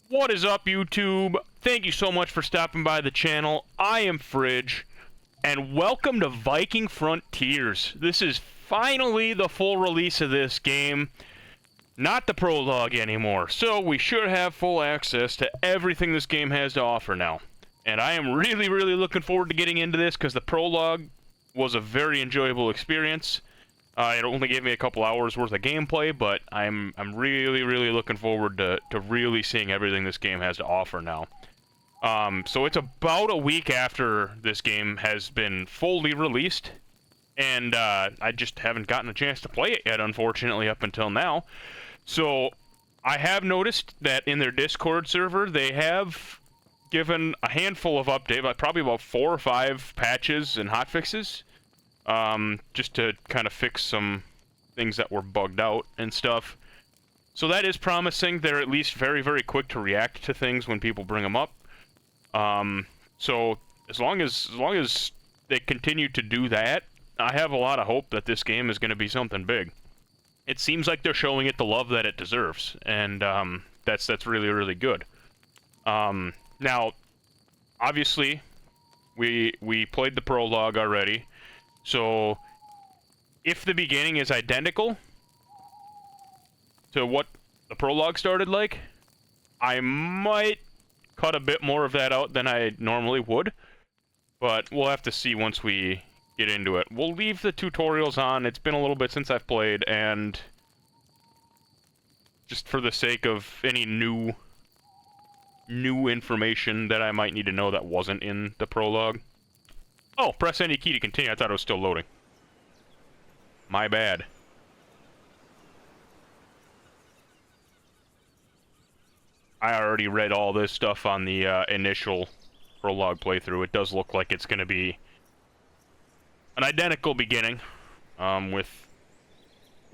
What is up, YouTube? Thank you so much for stopping by the channel. I am Fridge, and welcome to Viking Frontiers. This is finally the full release of this game, not the prologue anymore. So we should have full access to everything this game has to offer now. And I am really looking forward to getting into this because the prologue was a very enjoyable experience. It only gave me a couple hours worth of gameplay, but I'm really looking forward to really seeing everything this game has to offer now. So it's about a week after this game has been fully released, and I just haven't gotten a chance to play it yet, unfortunately, up until now. So I have noticed that in their Discord server, they have given a handful of updates, probably about 4 or 5 patches and hotfixes, just to kind of fix some things that were bugged out and stuff. So that is promising. They're at least very quick to react to things when people bring them up. So as long as they continue to do that, I have a lot of hope that this game is going to be something big. It seems like they're showing it the love that it deserves, and that's really good. Now, obviously, we played the prologue already, so if the beginning is identical to what the prologue started like, I might cut a bit more of that out than I normally would, but we'll have to see once we get into it. We'll leave the tutorials on. It's been a little bit since I've played, and just for the sake of any new information that I might need to know that wasn't in the prologue. Oh, press any key to continue. I thought it was still loading. My bad. I already read all this stuff on the initial prologue playthrough. It does look like it's going to be an identical beginning, we'll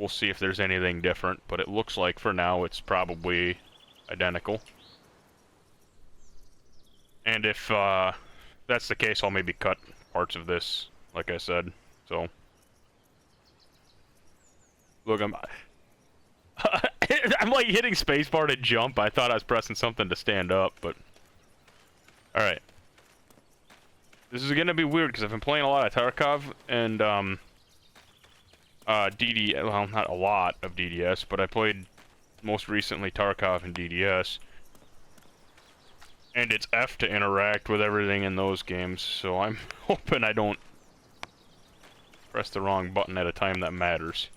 see if there's anything different, but it looks like for now it's probably identical. And if that's the case, I'll maybe cut parts of this, like I said. So, look, I'm like hitting spacebar to jump. I thought I was pressing something to stand up, but all right. This is gonna be weird because I've been playing a lot of Tarkov and well, not a lot of DDS, but I played most recently Tarkov and DDS. And it's F to interact with everything in those games, so I'm hoping I don't press the wrong button at a time that matters.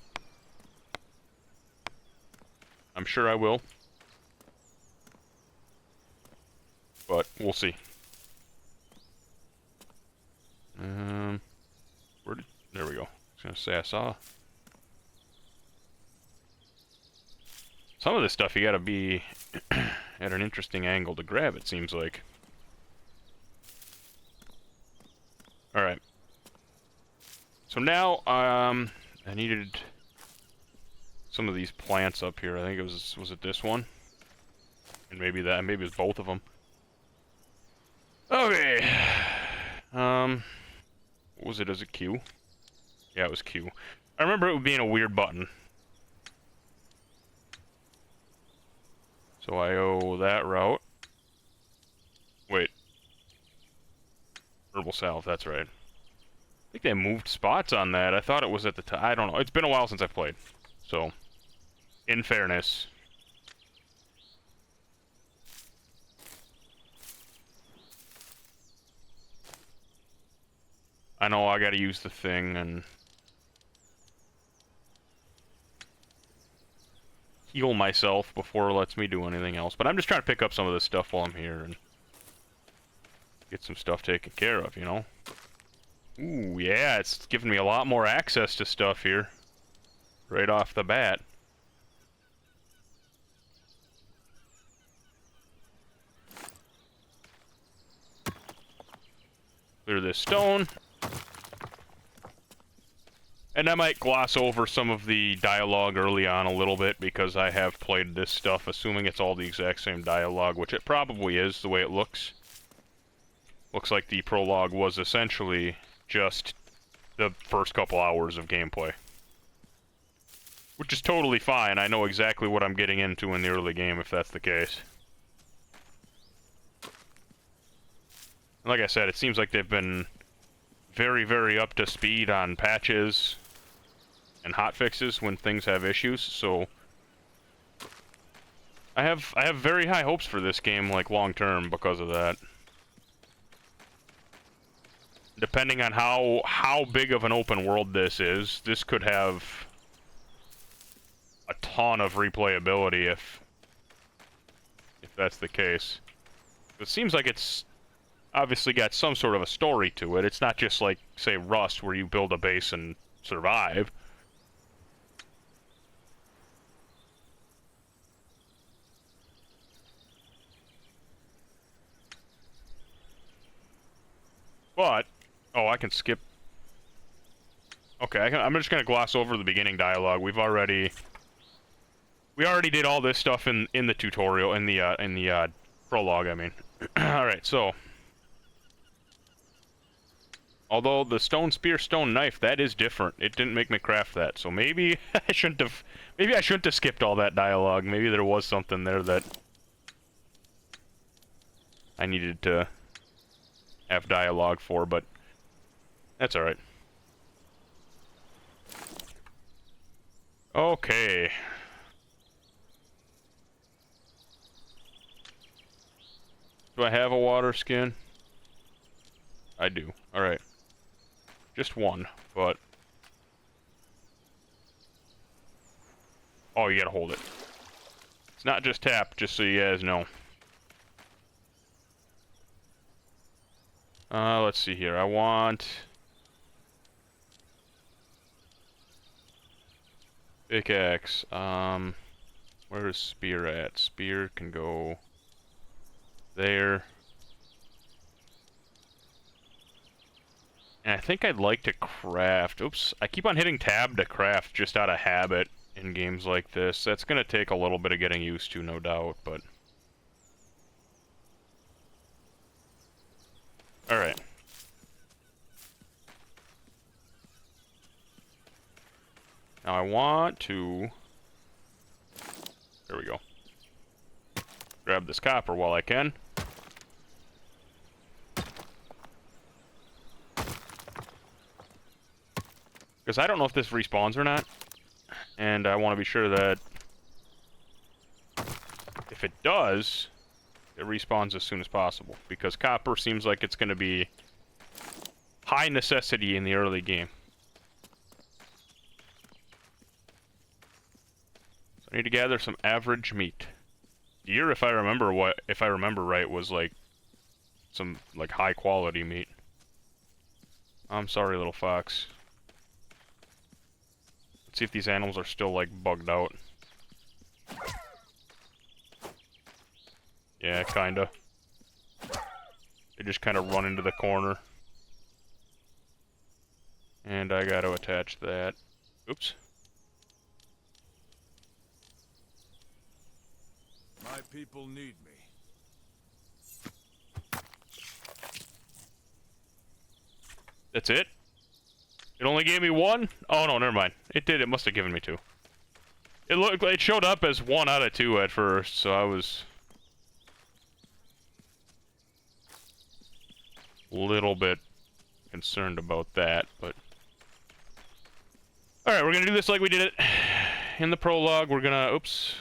I'm sure I will, but we'll see. There we go. I was gonna say I saw some of this stuff. You gotta be at an interesting angle to grab, it seems like. Alright. So now, I needed some of these plants up here. I think it was it this one? And maybe that, maybe it was both of them. Okay. What was it, as a Q? Yeah, it was Q. I remember it being a weird button. So I owe that route. Wait. Herbal salve, that's right. I think they moved spots on that. I thought it was at the time. I don't know. It's been a while since I've played. So, in fairness. I know I gotta use the thing and heal myself before it lets me do anything else. But I'm just trying to pick up some of this stuff while I'm here and get some stuff taken care of, you know? Ooh, yeah, it's giving me a lot more access to stuff here. Right off the bat. Clear this stone. And I might gloss over some of the dialogue early on a little bit because I have played this stuff assuming it's all the exact same dialogue, which it probably is the way it looks. Looks like the prologue was essentially just the first couple hours of gameplay. Which is totally fine. I know exactly what I'm getting into in the early game if that's the case. Like I said, it seems like they've been very, very up to speed on patches and hotfixes when things have issues, so I have very high hopes for this game, like, long term because of that. Depending on how big of an open world this is, this could have a ton of replayability if that's the case. It seems like it's obviously got some sort of a story to it. It's not just like, say, Rust, where you build a base and survive. But, oh, I can skip. Okay, I'm just gonna gloss over the beginning dialogue. We already did all this stuff in the tutorial, in the prologue, I mean. Alright, so. Although the stone spear, stone knife, that is different. It didn't make me craft that, so maybe I shouldn't have skipped all that dialogue. Maybe there was something there that I needed to have dialogue for, but that's alright. Okay. Do I have a water skin? I do. Alright. Just one, but... Oh, you gotta hold it. It's not just tap, just so you guys know. Let's see here. I want... pickaxe. Where is spear at? Spear can go... there. And I think I'd like to craft... Oops, I keep on hitting tab to craft just out of habit in games like this. That's gonna take a little bit of getting used to, no doubt, but... Alright. Now I want to... There we go. Grab this copper while I can. Because I don't know if this respawns or not. And I want to be sure that if it does, it respawns as soon as possible. Because copper seems like it's going to be high necessity in the early game. So I need to gather some average meat. Deer, if I remember right, was like some like high quality meat. I'm sorry, little fox. Let's see if these animals are still like bugged out. Yeah, kinda. They just kinda run into the corner. And I gotta attach that. Oops. My people need me. That's it? It only gave me one? Oh no, never mind. It did, it must have given me two. It looked like it showed up as 1 out of 2 at first, so I was a little bit concerned about that, but... Alright, we're gonna do this like we did it in the prologue. We're gonna... Oops.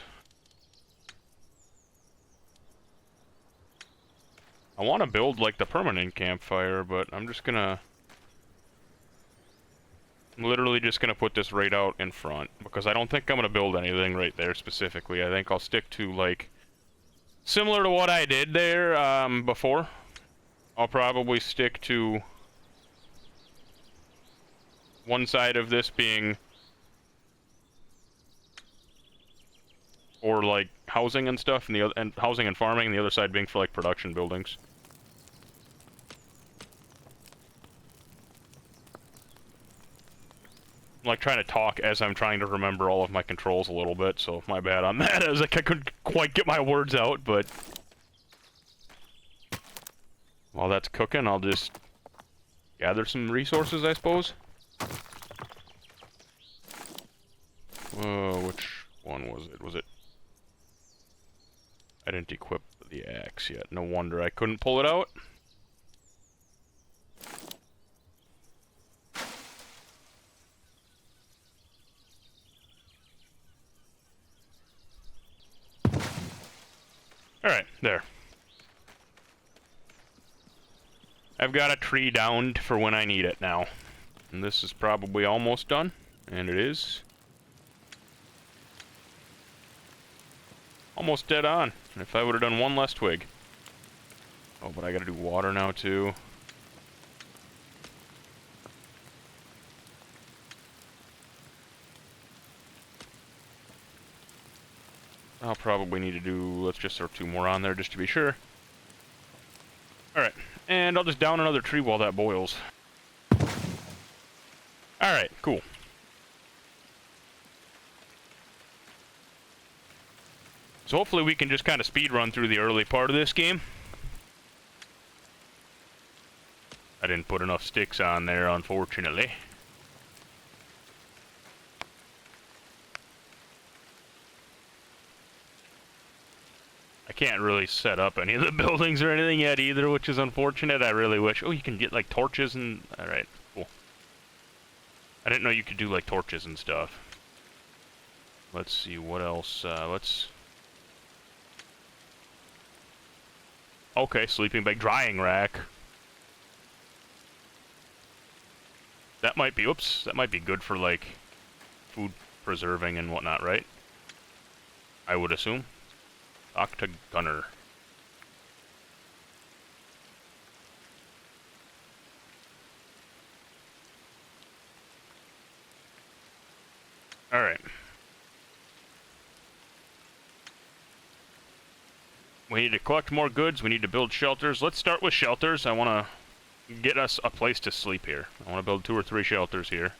I want to build, like, the permanent campfire, but I'm just gonna... I'm literally just gonna put this right out in front, because I don't think I'm gonna build anything right there specifically. I think I'll stick to, like... Similar to what I did there, before. I'll probably stick to... one side of this being... or, like, housing and stuff, and the other... and housing and farming, and the other side being for, like, production buildings. I'm like trying to talk as I'm trying to remember all of my controls a little bit, so my bad on that, as I couldn't quite get my words out, but... While that's cooking, I'll just gather some resources, I suppose. Which one was it? Was it... I didn't equip the axe yet. No wonder I couldn't pull it out. Alright, there. I've got a tree downed for when I need it now. And this is probably almost done. And it is. Almost dead on. If I would have done one less twig. Oh, but I gotta do water now too. I'll probably need to do, let's just throw 2 more on there just to be sure. Alright, and I'll just down another tree while that boils. Alright, cool. So hopefully we can just kind of speed run through the early part of this game. I didn't put enough sticks on there, unfortunately. I can't really set up any of the buildings or anything yet either, which is unfortunate. I really wish... Oh, you can get, like, torches and... Alright, cool. I didn't know you could do, like, torches and stuff. Let's see, what else? Let's... Okay, sleeping bag, drying rack. That might be, oops, that might be good for, like, food preserving and whatnot, right? I would assume. Octagunner. Alright. We need to collect more goods, we need to build shelters. Let's start with shelters. I want to get us a place to sleep here. I want to build 2 or 3 shelters here.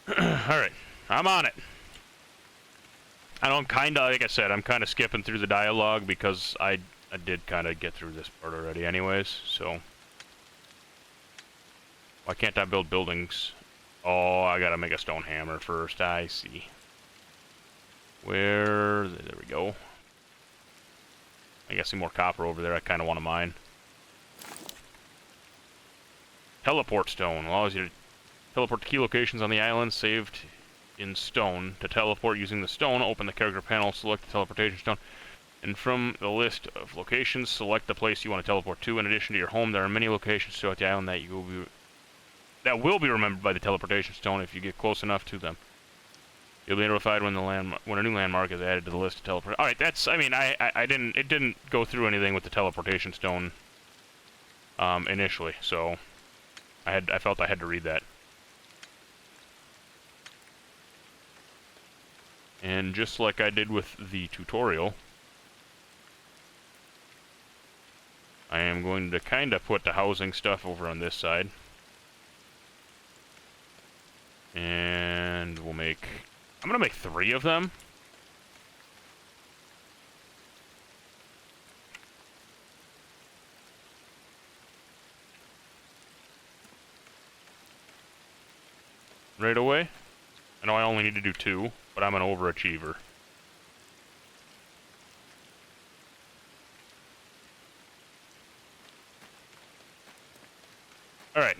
Alright, I'm on it. I know I'm kind of, like I said, I'm kind of skipping through the dialogue because I did kind of get through this part already anyways, so. Why can't I build buildings? Oh, I gotta make a stone hammer first, I see. Where, there we go. I got some more copper over there I kind of want to mine. Teleport stone allows you to teleport to key locations on the island saved in stone. To teleport using the stone, open the character panel, select the teleportation stone, and from the list of locations, select the place you want to teleport to. In addition to your home, there are many locations throughout the island that will be remembered by the teleportation stone if you get close enough to them. You'll be notified when when a new landmark is added to the list of teleport. All right, that's. I mean, it didn't go through anything with the teleportation stone initially, so I felt I had to read that. And just like I did with the tutorial, I am going to kind of put the housing stuff over on this side. And we'll make... I'm going to make 3 of them. Right away. I know I only need to do 2, but I'm an overachiever. Alright.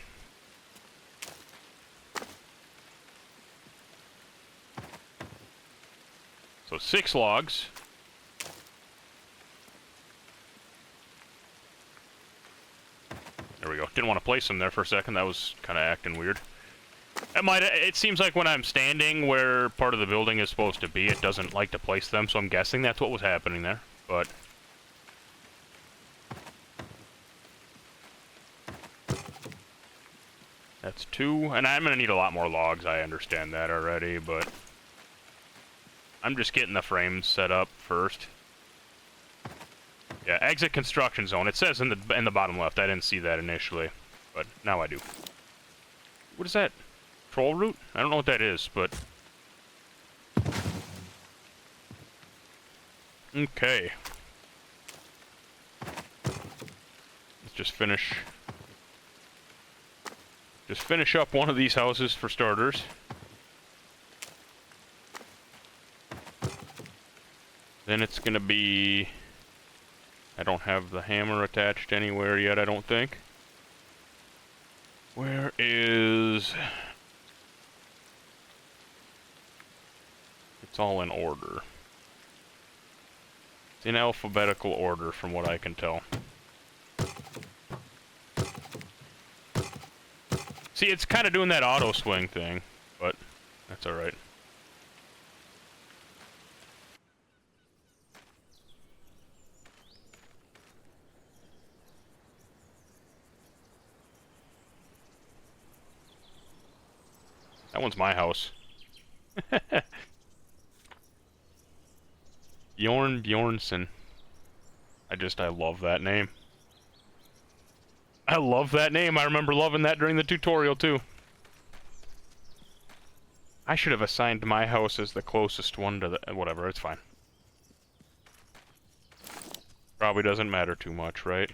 So 6 logs. There we go. Didn't want to place them there for a second. That was kind of acting weird. It seems like when I'm standing where part of the building is supposed to be, it doesn't like to place them, so I'm guessing that's what was happening there, but... That's 2, and I'm gonna need a lot more logs, I understand that already, but... I'm just getting the frames set up first. Yeah, exit construction zone. It says in the bottom left. I didn't see that initially, but now I do. What is that? Troll root? I don't know what that is, but... Okay. Let's just finish up one of these houses for starters. Then it's gonna be... I don't have the hammer attached anywhere yet, I don't think. Where is... It's all in order. It's in alphabetical order from what I can tell. See, it's kind of doing that auto swing thing, but that's alright. That one's my house. Bjornsson. I love that name. I love that name. I remember loving that during the tutorial, too. I should have assigned my house as the closest one to the... Whatever, it's fine. Probably doesn't matter too much, right?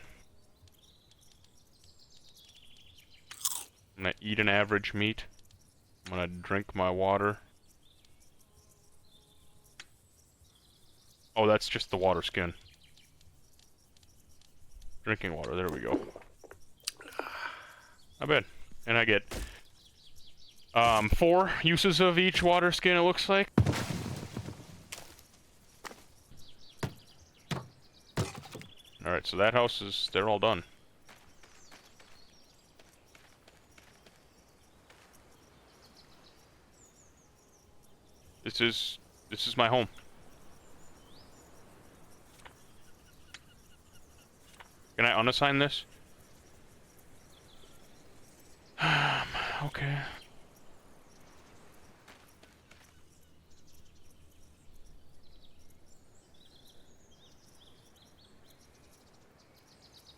I'm gonna eat an average meat. I'm gonna drink my water. Oh, that's just the water skin. Drinking water, there we go. Not bad. And I get 4 uses of each water skin, it looks like. Alright, so that house is... they're all done. This is my home. Can I unassign this? Okay.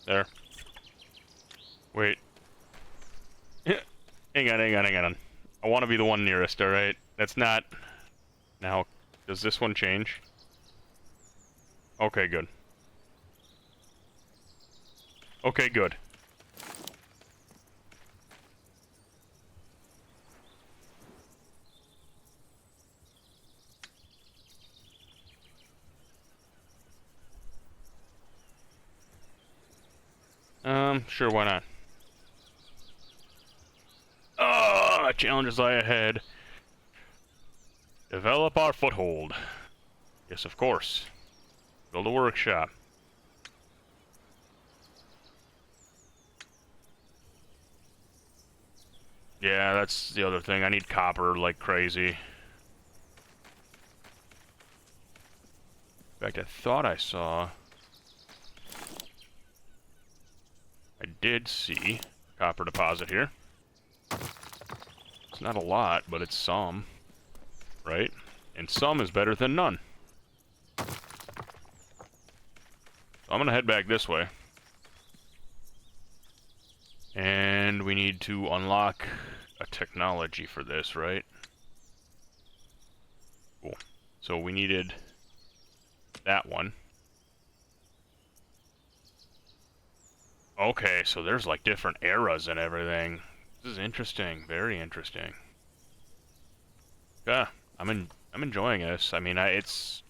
There. Wait. Hang on. I want to be the one nearest, alright? That's not... Now, does this one change? Okay, good. Okay, good. Sure, why not? Challenges lie ahead. Develop our foothold. Yes, of course. Build a workshop. Yeah, that's the other thing. I need copper like crazy. In fact, I thought I saw... I did see a copper deposit here. It's not a lot, but it's some. Right? And some is better than none. So I'm gonna head back this way. And we need to unlock a technology for this, right? Cool. So we needed that one. Okay, so there's like different eras and everything. This is interesting, very interesting. Yeah, I'm enjoying this. I mean, it's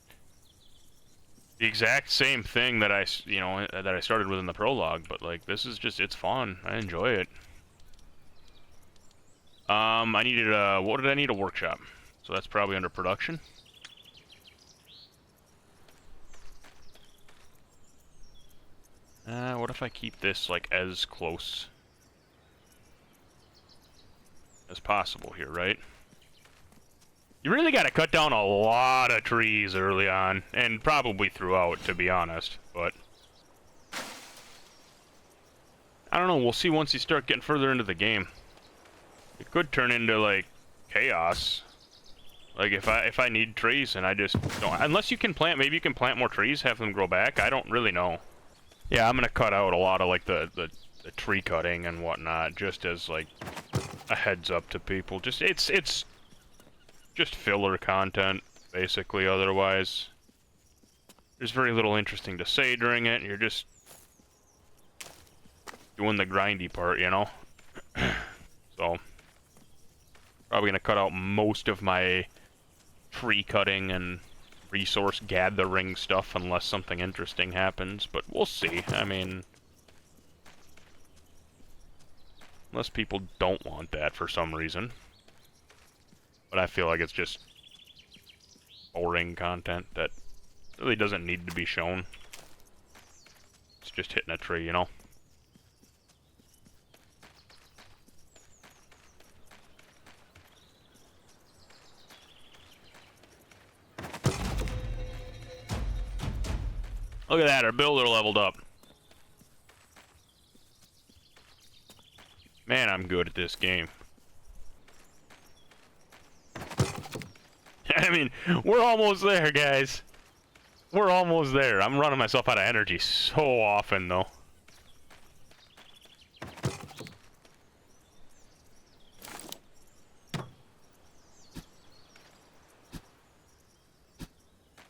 the exact same thing that I started with in the prologue, but like this is just, it's fun. I enjoy it. I needed what did I need? A workshop. So that's probably under production. What if I keep this like as close as possible here, right? You really got to cut down a lot of trees early on, and probably throughout, to be honest, but... I don't know, we'll see once you start getting further into the game. It could turn into, like, chaos. Like, if I need trees and I just don't... Unless you can plant, maybe you can plant more trees, have them grow back, I don't really know. Yeah, I'm gonna cut out a lot of, like, the tree cutting and whatnot, just as, like, a heads up to people. Just, it's just filler content, basically, otherwise. There's very little interesting to say during it, and you're just doing the grindy part, you know? So, probably gonna cut out most of my tree cutting and resource gathering stuff unless something interesting happens, but we'll see. I mean, unless people don't want that for some reason. But I feel like it's just boring content that really doesn't need to be shown. It's just hitting a tree, you know? Look at that, our builder leveled up. Man, I'm good at this game. I mean, we're almost there, guys. We're almost there. I'm running myself out of energy so often, though.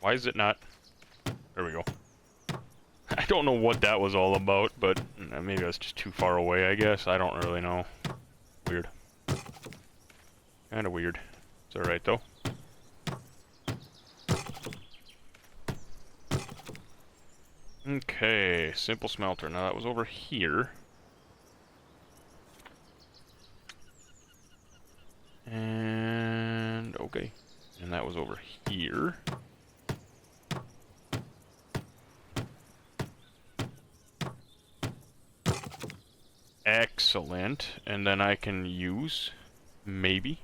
Why is it not? There we go. I don't know what that was all about, but maybe that's just too far away, I guess. I don't really know. Weird. Kinda weird. It's alright, though. Okay, simple smelter. Now that was over here. And okay. And that was over here. Excellent. And then I can use, maybe.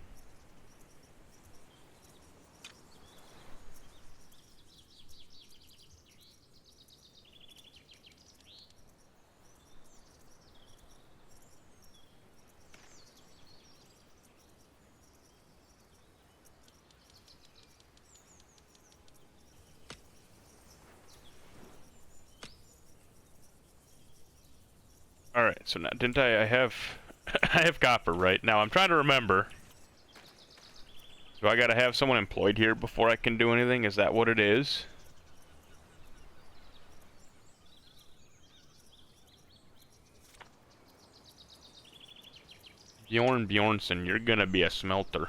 Alright, so now, didn't I have... I have copper, right? Now, I'm trying to remember. Do I gotta have someone employed here before I can do anything? Is that what it is? Bjorn Bjornsson, you're gonna be a smelter.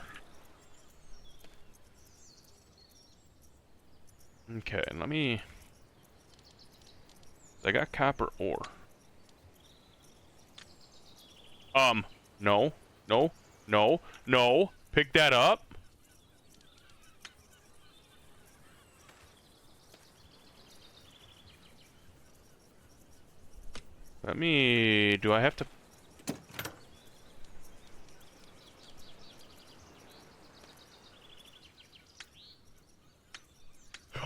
Okay, let me... I got copper ore. No, no, no, no. Pick that up. Let me... Do I have to...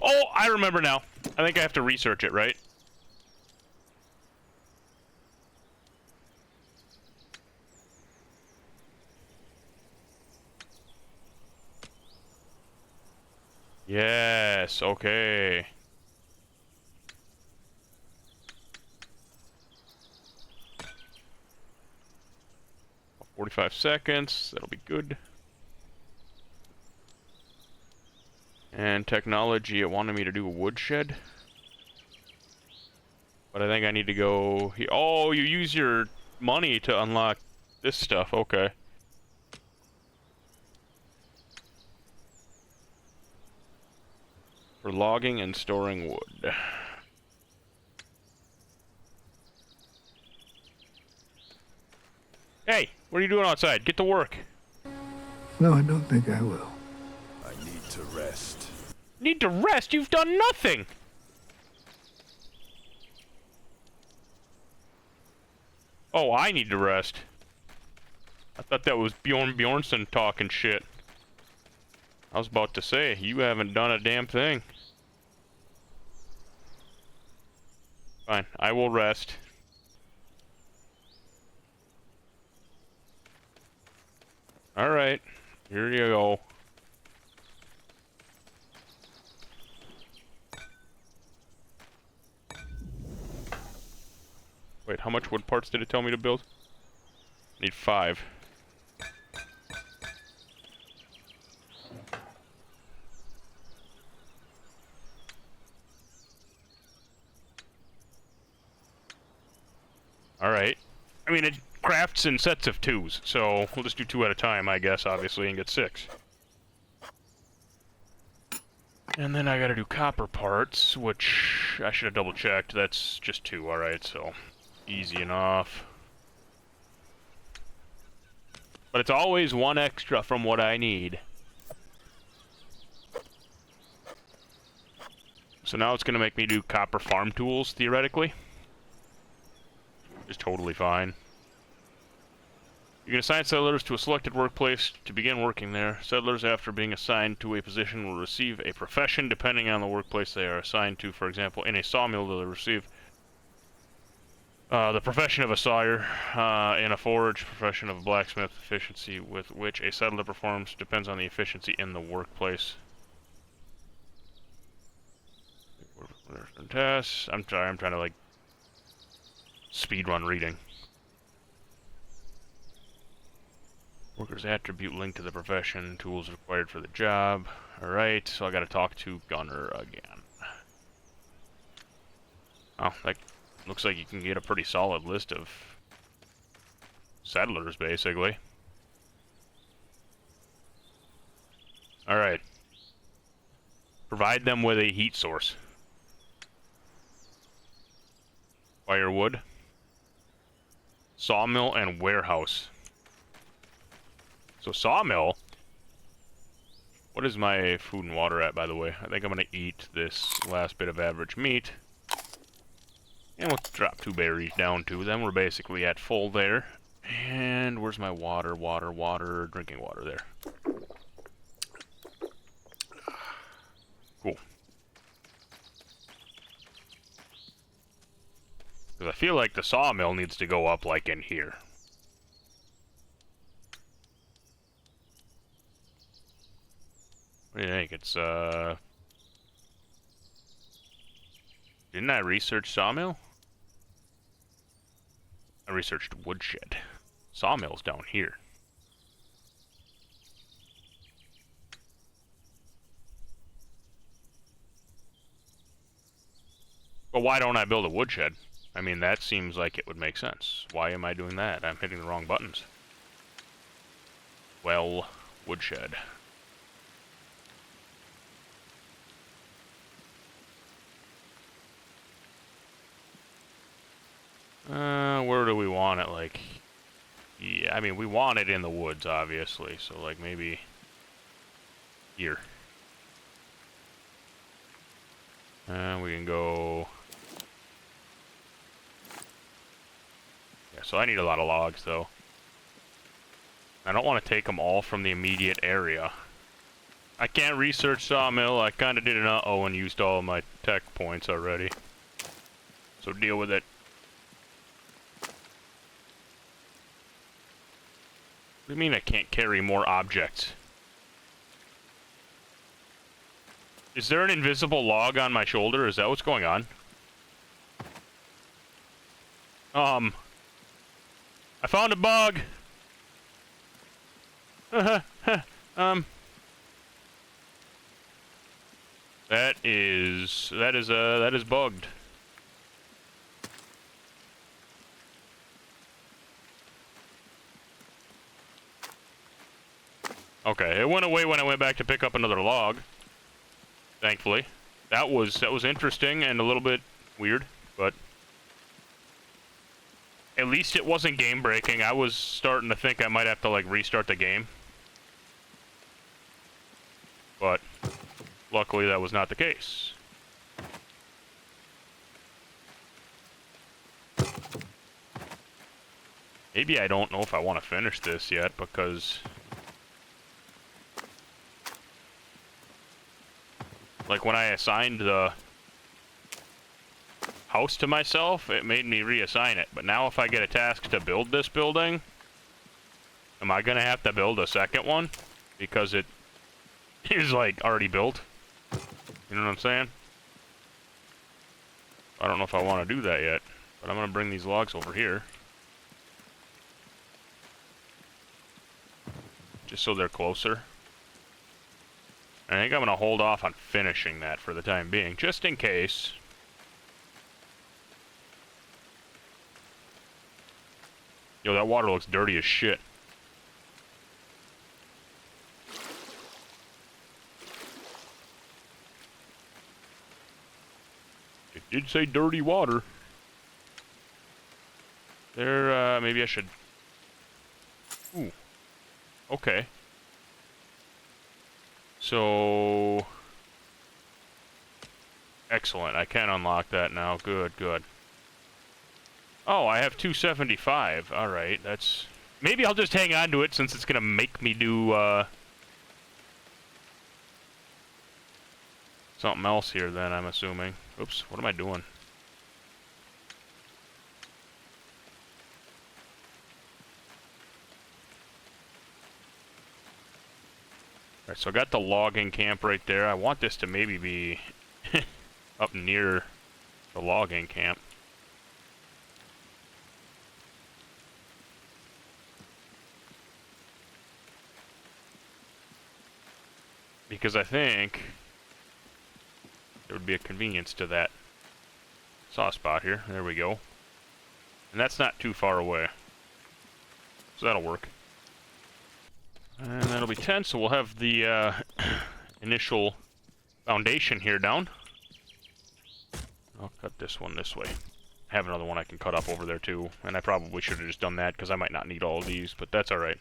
Oh, I remember now. I think I have to research it, right? Yes, okay. About 45 seconds, that'll be good. And technology, it wanted me to do a woodshed. But I think I need to go... Oh, you use your money to unlock this stuff, okay. For logging and storing wood. Hey, what are you doing outside? Get to work. No, I don't think I will. I need to rest. Need to rest? You've done nothing! Oh, I need to rest. I thought that was Bjorn Bjornsson talking shit. I was about to say, you haven't done a damn thing. Fine, I will rest. Alright, here you go. Wait, how much wood parts did it tell me to build? Need 5. Alright. I mean, it crafts in sets of 2s, so we'll just do 2 at a time, I guess, obviously, and get 6. And then I gotta do copper parts, which I should have double checked. That's just 2, alright, so easy enough. But it's always 1 extra from what I need. So now it's gonna make me do copper farm tools, theoretically. Just totally fine. You can assign settlers to a selected workplace to begin working there. Settlers, after being assigned to a position, will receive a profession depending on the workplace they are assigned to. For example, in a sawmill, they'll receive the profession of a sawyer. In a forge, profession of a blacksmith. Efficiency with which a settler performs depends on the efficiency in the workplace. Tasks. I'm sorry, I'm trying to like speedrun reading. Worker's attribute linked to the profession, tools required for the job. Alright, so I gotta talk to Gunner again. Oh, that looks like you can get a pretty solid list of settlers, basically. Alright. Provide them with a heat source. Firewood. Sawmill and warehouse. So sawmill. What is my food and water at, by the way? I think I'm gonna eat this last bit of average meat. And we'll drop 2 berries down too. Then we're basically at full there. And where's my water? Water, drinking water there. Cool. Because I feel like the sawmill needs to go up like in here. What do you think? It's, Didn't I research sawmill? I researched woodshed. Sawmill's down here. But why don't I build a woodshed? I mean, that seems like it would make sense. Why am I doing that? I'm hitting the wrong buttons. Well, woodshed. Where do we want it? Like, yeah, I mean, we want it in the woods, obviously. So, like, maybe here. We can go. Yeah, so I need a lot of logs, though. I don't want to take them all from the immediate area. I can't research sawmill. I kind of did an uh-oh and used all my tech points already. So deal with it. What do you mean I can't carry more objects? Is there an invisible log on my shoulder? Is that what's going on? I found a bug! That is bugged. Okay, it went away when I went back to pick up another log. Thankfully. That was interesting and a little bit weird, but at least it wasn't game breaking. I was starting to think I might have to like restart the game. But luckily that was not the case. Maybe I don't know if I want to finish this yet because like when I assigned the house to myself, it made me reassign it. But now if I get a task to build this building, am I gonna have to build a second one? Because it is like already built. You know what I'm saying? I don't know if I want to do that yet, but I'm gonna bring these logs over here. Just so they're closer. I think I'm gonna hold off on finishing that for the time being, just in case. Yo, that water looks dirty as shit. Did say dirty water. There, maybe I should... Ooh. Okay. So... Excellent, I can unlock that now. Good, good. Oh, I have 275. Alright, that's... Maybe I'll just hang on to it since it's gonna make me do, something else here then, I'm assuming. Oops, what am I doing? Alright, so I got the logging camp right there. I want this to maybe be up near the logging camp. Because I think there would be a convenience to that soft spot here. There we go. And that's not too far away. So that'll work. And that'll be 10, so we'll have the initial foundation here down. I'll cut this one this way. I have another one I can cut up over there too, and I probably should have just done that because I might not need all of these, but that's alright.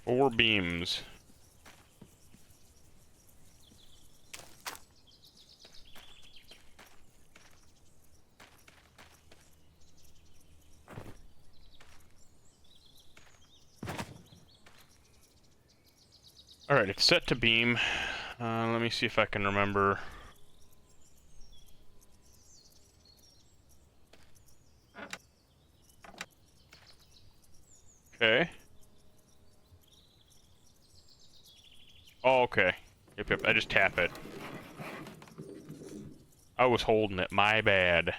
Four beams. Alright, it's set to beam. Let me see if I can remember. Okay. Oh, okay. Yep, yep, I just tap it. I was holding it, my bad.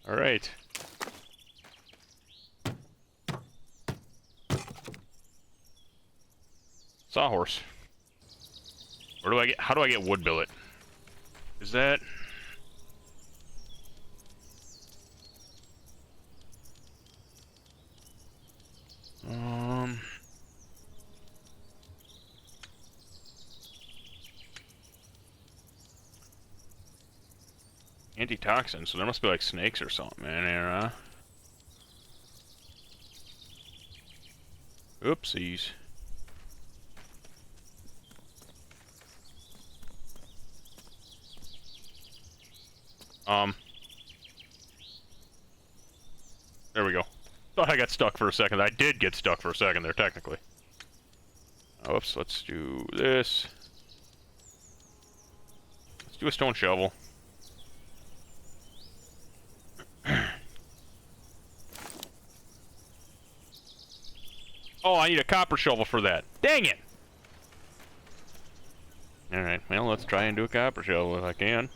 Alright. Sawhorse. Where do I get, how do I get wood billet? Is that... Antitoxin, so there must be like snakes or something in there, huh? Oopsies. There we go. Thought I got stuck for a second. I did get stuck for a second there, technically. Oops, let's do this. Let's do a stone shovel. Oh, I need a copper shovel for that. Dang it! Alright, well, let's try and do a copper shovel if I can.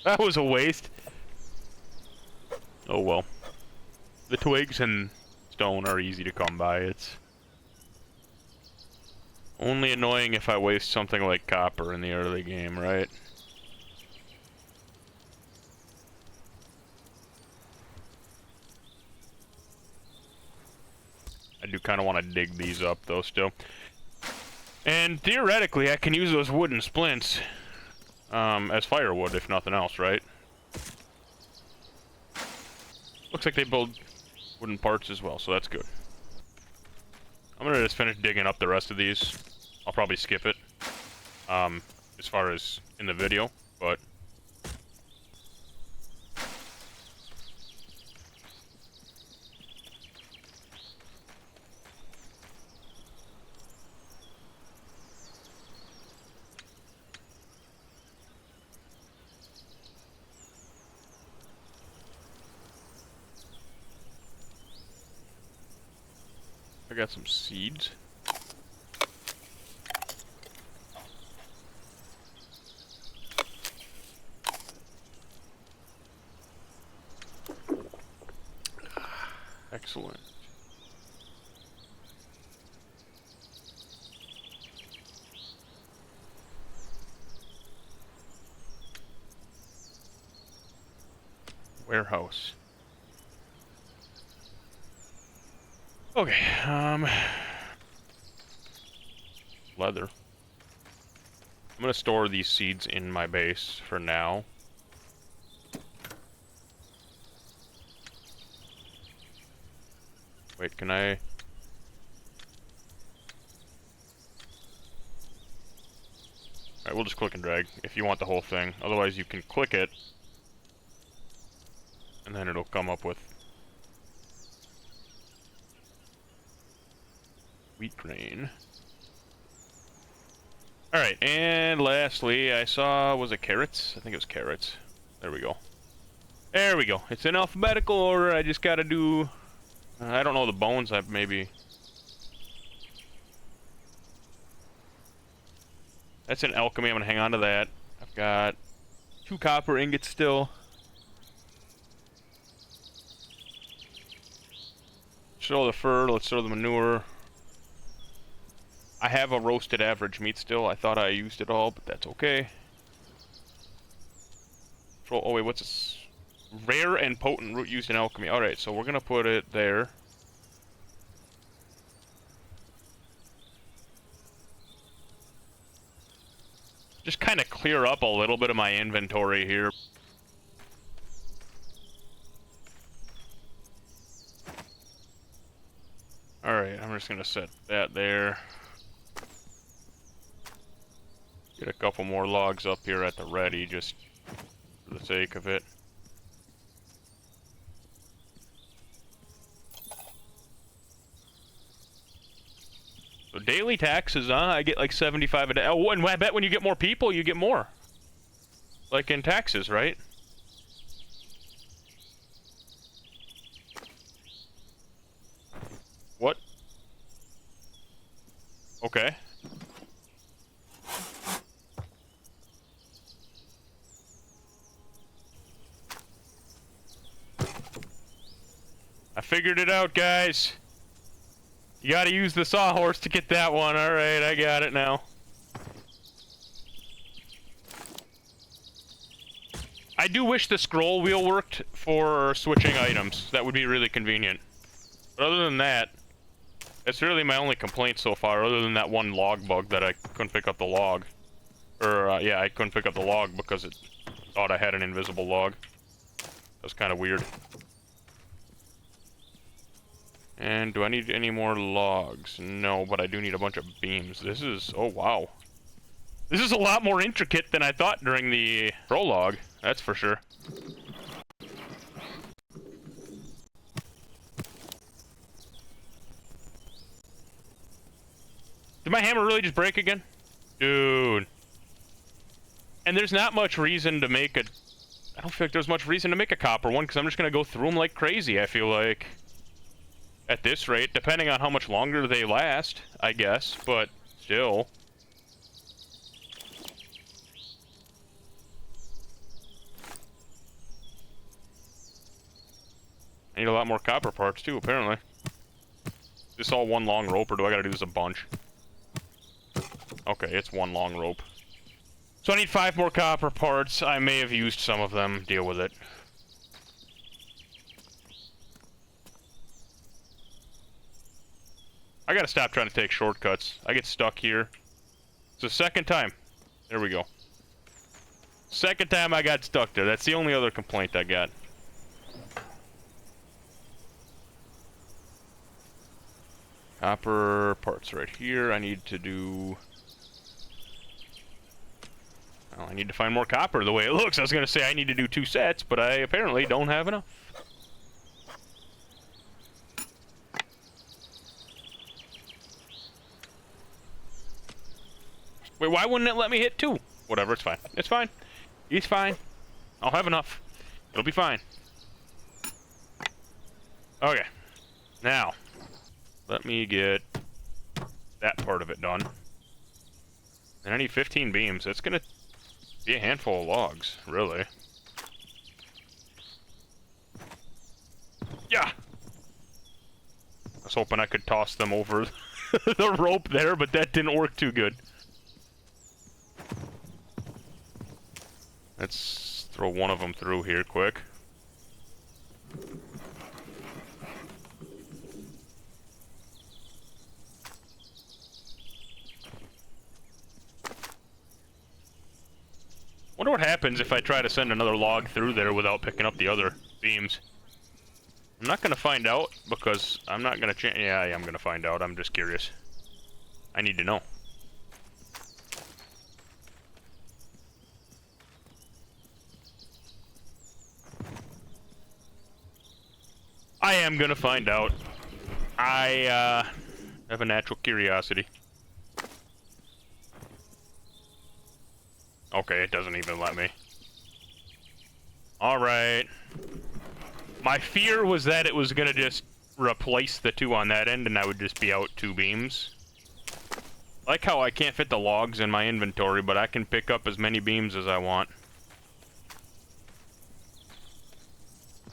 That was a waste. Oh well. The twigs and stone are easy to come by. It's only annoying if I waste something like copper in the early game, right? I do kind of want to dig these up, though, still. And theoretically, I can use those wooden splints as firewood, if nothing else, right? Looks like they build wooden parts as well, so that's good. I'm gonna just finish digging up the rest of these. I'll probably skip it, as far as in the video, but... I got some seeds. Excellent. Warehouse. Okay, leather. I'm gonna store these seeds in my base for now. Wait, can I... Alright, we'll just click and drag if you want the whole thing. Otherwise, you can click it, and then it'll come up with wheat grain. Alright, and lastly, I saw, was it carrots? I think it was carrots. There we go. There we go. It's in alphabetical order. I just gotta do... I don't know the bones. I've maybe... That's an alchemy. I'm gonna hang on to that. I've got 2 copper ingots still. Let's throw the fur. Let's throw the manure. I have a roasted average meat still. I thought I used it all, but that's okay. Oh wait, what's this? Rare and potent root used in alchemy. Alright, so we're gonna put it there. Just kind of clear up a little bit of my inventory here. Alright, I'm just gonna set that there. Get a couple more logs up here at the ready, just for the sake of it. So daily taxes, huh? I get like 75 a day. Oh, and I bet when you get more people, you get more. Like in taxes, right? What? Okay. I figured it out, guys. You gotta use the sawhorse to get that one. Alright, I got it now. I do wish the scroll wheel worked for switching items. That would be really convenient. But other than that, that's really my only complaint so far, other than that one log bug that I couldn't pick up the log. Or, yeah, I couldn't pick up the log because it thought I had an invisible log. That's kind of weird. And do I need any more logs? No, but I do need a bunch of beams. This is... oh, wow. This is a lot more intricate than I thought during the prologue. That's for sure. Did my hammer really just break again? Dude. And there's not much reason to make a... I don't feel like there's much reason to make a copper one, because I'm just going to go through them like crazy, I feel like. At this rate, depending on how much longer they last, I guess, but still. I need a lot more copper parts too, apparently. Is this all one long rope, or do I gotta do this a bunch? Okay, it's one long rope. So I need 5 more copper parts. I may have used some of them. Deal with it. I gotta stop trying to take shortcuts. I get stuck here. It's the second time. There we go. Second time I got stuck there. That's the only other complaint I got. Copper parts right here. I need to do... well, I need to find more copper the way it looks. I was gonna say I need to do 2 sets, but I apparently don't have enough. Wait, why wouldn't it let me hit 2? Whatever, it's fine. It's fine. It's fine. I'll have enough. It'll be fine. Okay. Now, let me get that part of it done. And I need 15 beams. That's gonna be a handful of logs, really. Yeah! hoping I could toss them over the rope there, but that didn't work too good. Let's throw one of them through here quick. Wonder what happens if I try to send another log through there without picking up the other beams. I'm not gonna find out because I'm not gonna yeah, I am gonna find out. I'm just curious. I need to know. I am gonna find out. I have a natural curiosity. Okay, it doesn't even let me. Alright. My fear was that it was gonna just replace the two on that end and I would just be out 2 beams. Like how I can't fit the logs in my inventory, but I can pick up as many beams as I want.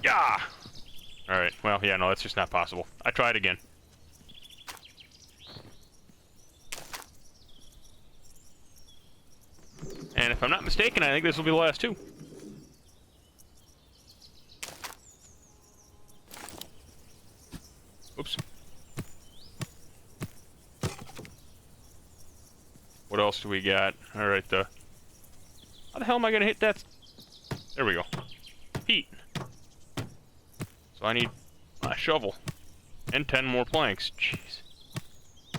Yeah! Alright, well, yeah, no, that's just not possible. I tried again. And if I'm not mistaken, I think this will be the last 2. Oops. What else do we got? Alright, how the hell am I gonna hit that? There we go. Heat. So I need a shovel. And 10 more planks. Jeez.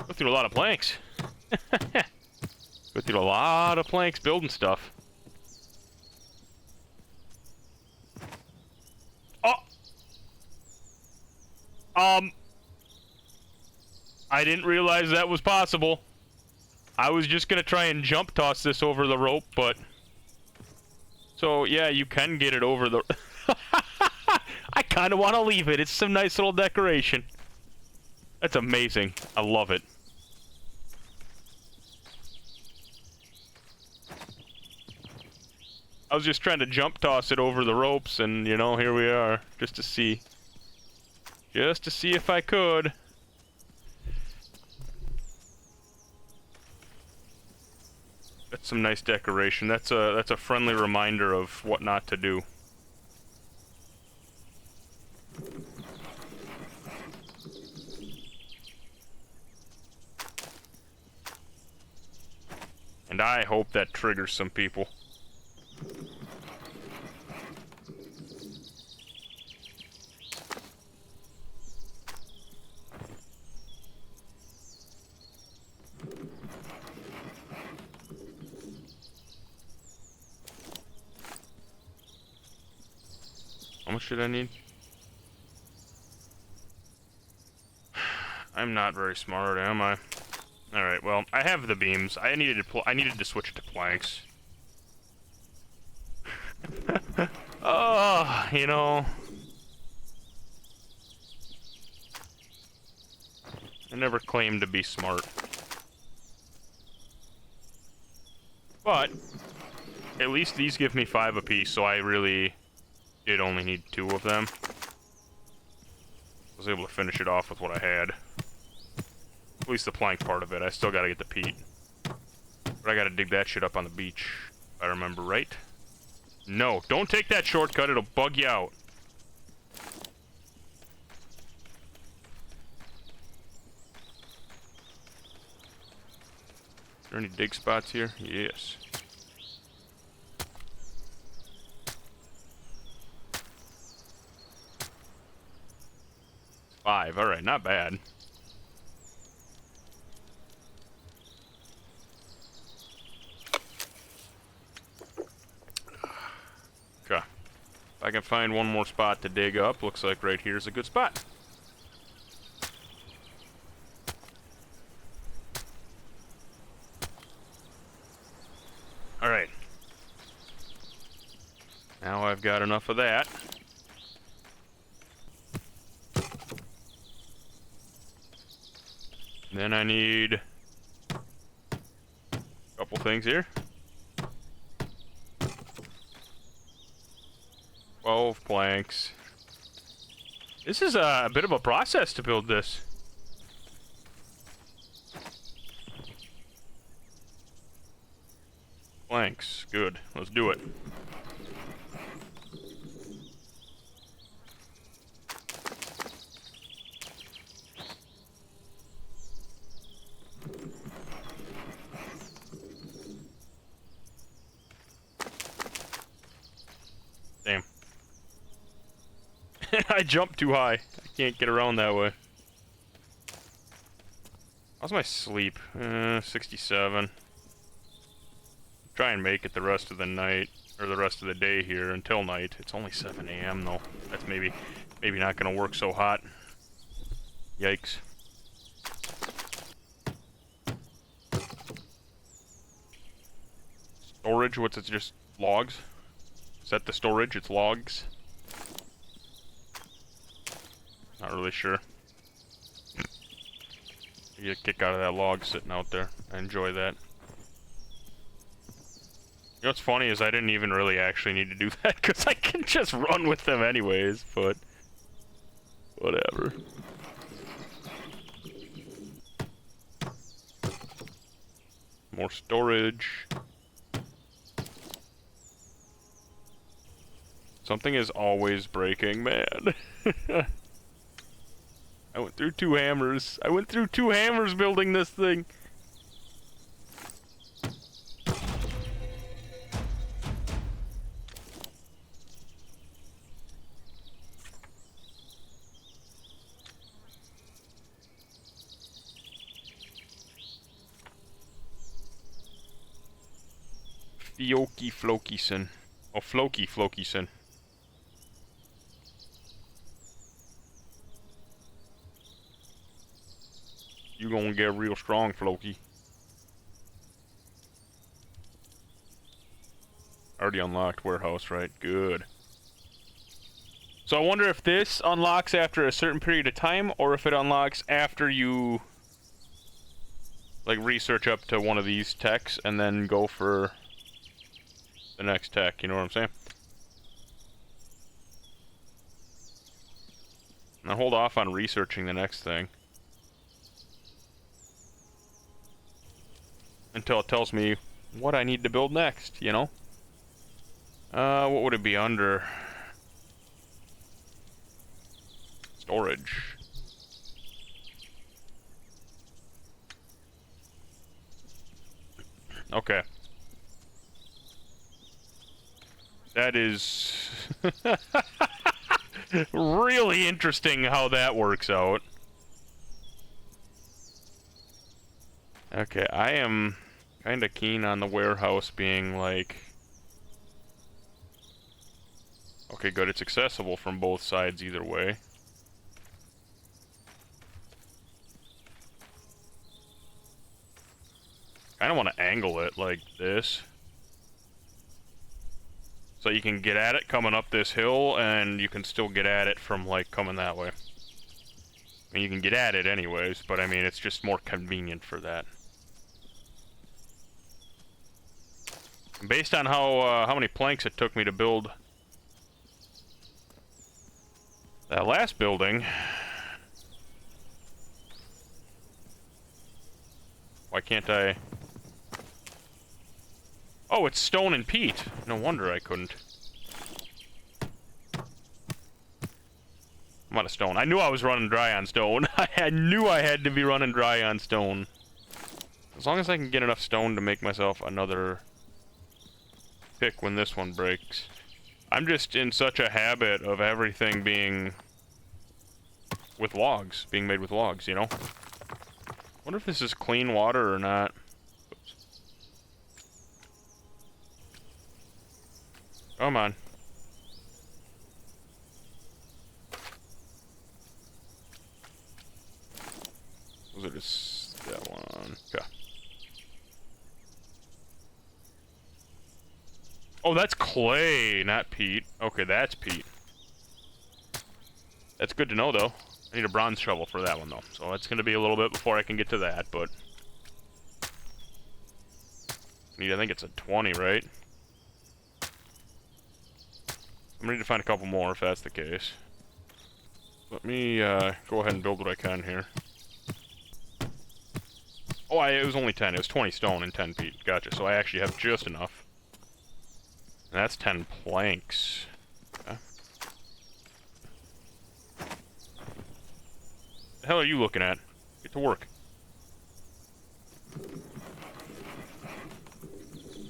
Go through a lot of planks. Go through a lot of planks building stuff. Oh! I didn't realize that was possible. I was just gonna try and jump toss this over the rope, but... So, yeah, you can get it over the... I kinda wanna leave it. It's some nice little decoration. That's amazing. I love it. I was just trying to jump toss it over the ropes, and, you know, here we are. Just to see. Just to see if I could. That's some nice decoration. That's a friendly reminder of what not to do. And I hope that triggers some people. How much should I need? I'm not very smart, am I? Alright, well, I have the beams. I needed to switch it to planks. Oh, you know. I never claimed to be smart. But, at least these give me 5 apiece, so I really did only need 2 of them. I was able to finish it off with what I had. At least the plank part of it. I still gotta get the peat. But I gotta dig that shit up on the beach, if I remember right. No, don't take that shortcut, it'll bug you out. Is there any dig spots here? Yes. Five, alright, not bad. Okay. If I can find one more spot to dig up, looks like right here's a good spot. Alright. Now I've got enough of that. Then I need a couple things here. 12 planks. This is a bit of a process to build this. Planks. Good. Let's do it. Damn. I jumped too high. I can't get around that way. How's my sleep? 67. Try and make it the rest of the night, or the rest of the day here until night. It's only 7 a.m. though. That's maybe not gonna work so hot. Yikes. Storage, what's it, just logs? Is that the storage? It's logs? Not really sure. You get a kick out of that log sitting out there. I enjoy that. You know what's funny is I didn't even really actually need to do that because I can just run with them anyways, but whatever. More storage. Something is always breaking, man. I went through 2 hammers. I went through 2 hammers building this thing. Fioki Flokison. Oh, Floki Flokison. You gonna get real strong, Floki. Already unlocked warehouse, right? Good. So I wonder if this unlocks after a certain period of time, or if it unlocks after you like research up to one of these techs and then go for the next tech, you know what I'm saying? Now hold off on researching the next thing until it tells me what I need to build next, you know? What would it be under? Storage. Okay. That is really interesting how that works out. Okay, I am kind of keen on the warehouse being like... Okay, good, it's accessible from both sides either way. I don't want to angle it like this. So you can get at it coming up this hill, and you can still get at it from, like, coming that way. I mean, you can get at it anyways, but I mean, it's just more convenient for that. Based on how many planks it took me to build that last building, why can't I... Oh, it's stone and peat. No wonder I couldn't. I'm out of stone. I knew I was running dry on stone. I knew I had to be running dry on stone. As long as I can get enough stone to make myself another pick when this one breaks. I'm just in such a habit of everything being with logs, being made with logs, you know? Wonder if this is clean water or not. Oops. Come on. Was it just that one? Okay. Oh, that's clay, not peat. Okay, that's peat. That's good to know, though. I need a bronze shovel for that one, though. So it's going to be a little bit before I can get to that, but... I think it's a 20, right? I'm going to need to find a couple more if that's the case. Let me go ahead and build what I can here. Oh, it was only 10. It was 20 stone and 10 peat. Gotcha. So I actually have just enough. That's 10 planks. Okay. The hell are you looking at? Get to work.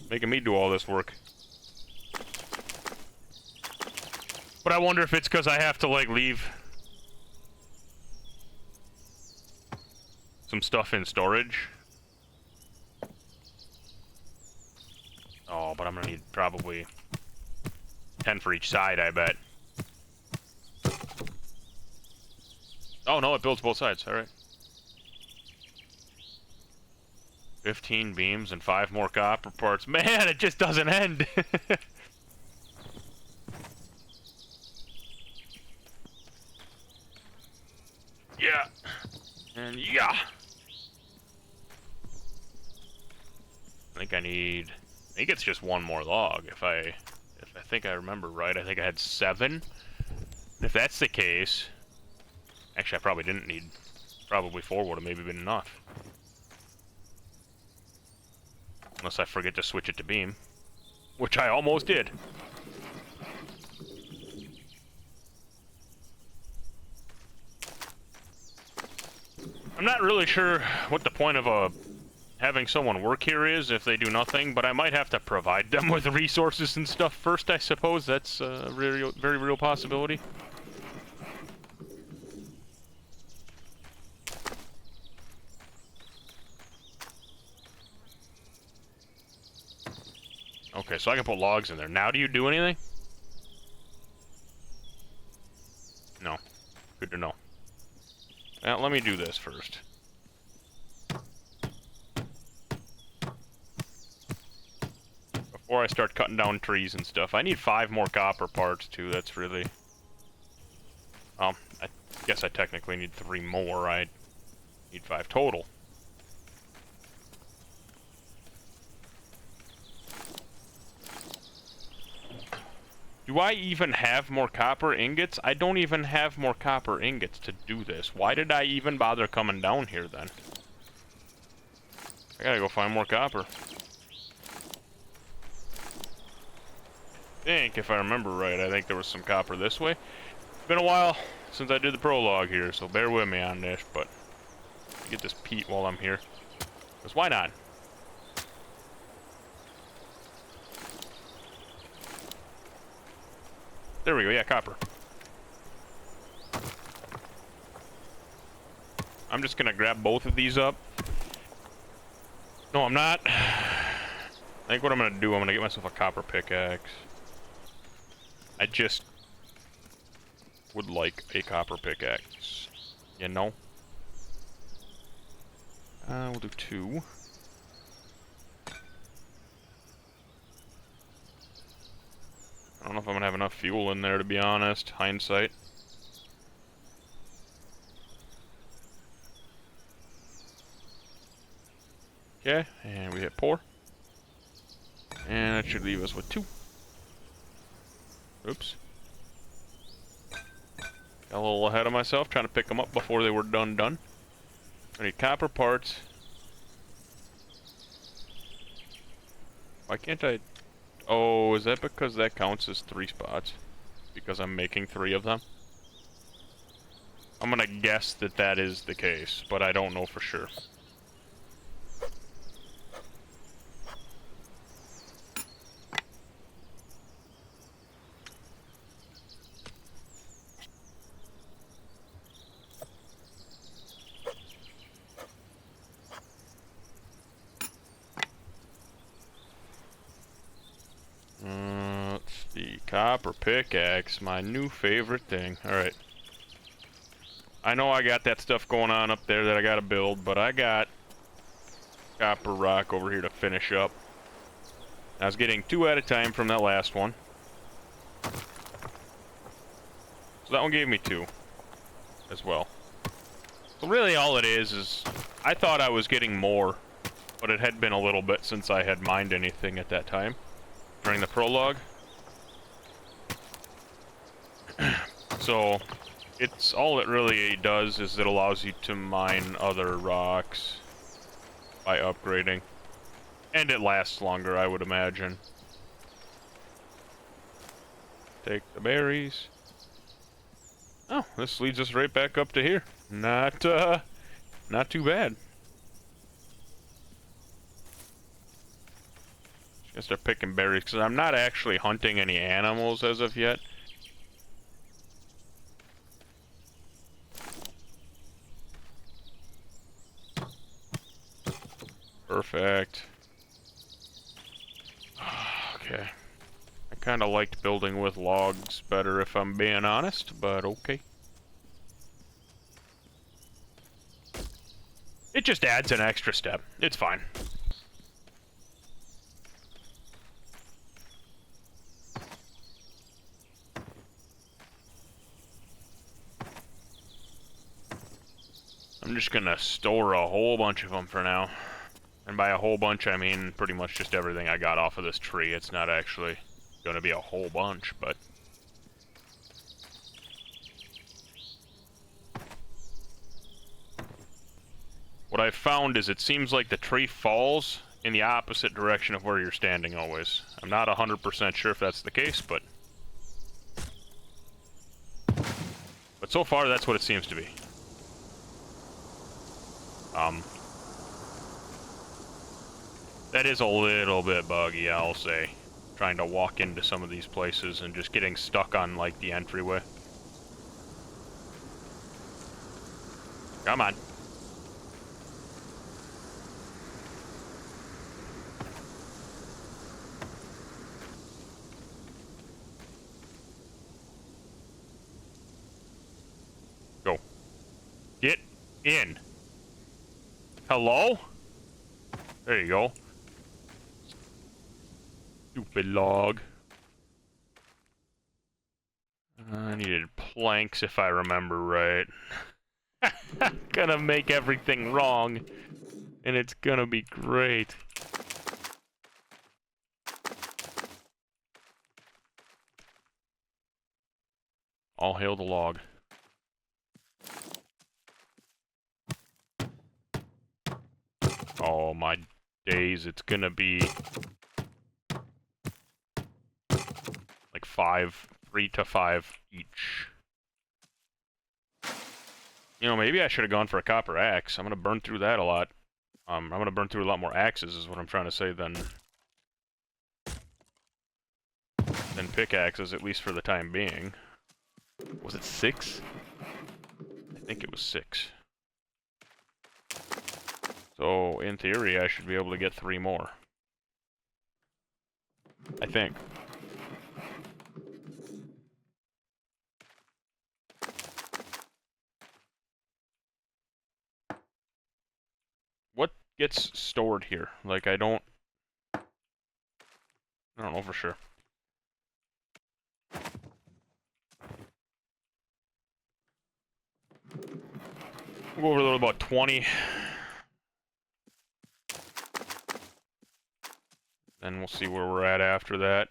Making me do all this work. But I wonder if it's because I have to, like, leave some stuff in storage. Oh, but I'm gonna need probably 10 for each side, I bet. Oh, no, it builds both sides. All right. 15 beams and 5 more copper parts. Man, it just doesn't end. Yeah. And yeah. I think it's just one more log. If I think I remember right, I think I had 7. If that's the case, actually I probably didn't need, probably 4 would have maybe been enough. Unless I forget to switch it to beam, which I almost did. I'm not really sure what the point of having someone work here is if they do nothing, but I might have to provide them with resources and stuff first, I suppose. That's a very real possibility. Okay, so I can put logs in there. Now do you do anything? No. Good to know. Now, let me do this first. Before I start cutting down trees and stuff. I need 5 more copper parts, too. That's really... I guess I technically need 3 more. I need 5 total. Do I even have more copper ingots? I don't even have more copper ingots to do this. Why did I even bother coming down here then? I gotta go find more copper. If I remember right, I think there was some copper this way. It's been a while since I did the prologue here, so bear with me on this, but get this peat while I'm here. Because why not? There we go, yeah, copper. I'm just gonna grab both of these up. No, I'm not. I think what I'm gonna do, I'm gonna get myself a copper pickaxe. I just would like a copper pickaxe, you know? We'll do 2. I don't know if I'm gonna have enough fuel in there, to be honest. Hindsight. Okay, and we hit pour. And that should leave us with 2. Oops. Got a little ahead of myself, trying to pick them up before they were done. I need copper parts. Why can't I... Oh, is that because that counts as 3 spots? Because I'm making 3 of them? I'm gonna guess that that is the case, but I don't know for sure. Let's see. Copper pickaxe, my new favorite thing. Alright. I know I got that stuff going on up there that I gotta build, but I got copper rock over here to finish up. I was getting 2 at a time from that last one. So that one gave me 2 as well. So really all it is I thought I was getting more, but it had been a little bit since I had mined anything at that time during the prologue. So it's all it really does is it allows you to mine other rocks by upgrading, and it lasts longer, I would imagine. Take the berries. Oh, this leads us right back up to here. Not too bad. Just gonna start picking berries, because I'm not actually hunting any animals as of yet. Perfect. Okay. I kind of liked building with logs better, if I'm being honest, but okay. It just adds an extra step. It's fine. I'm just gonna store a whole bunch of them for now. And by a whole bunch, I mean pretty much just everything I got off of this tree. It's not actually gonna be a whole bunch, but... What I've found is it seems like the tree falls in the opposite direction of where you're standing always. I'm not 100% sure if that's the case, but... But so far, that's what it seems to be. That is a little bit buggy, I'll say. Trying to walk into some of these places and just getting stuck on, like, the entryway. Come on. Go. Get in. Hello? There you go. Stupid log. I needed planks if I remember right. Gonna make everything wrong, and it's gonna be great. All hail the log. Oh my days, it's gonna be like 3 to 5 each. You know, maybe I should have gone for a copper axe. I'm gonna burn through that a lot. I'm gonna burn through a lot more axes is what I'm trying to say than pickaxes, at least for the time being. Was it 6? I think it was 6. So, in theory, I should be able to get 3 more. I think. What gets stored here? Like, I don't know for sure. We'll go over there about 20. Then we'll see where we're at after that.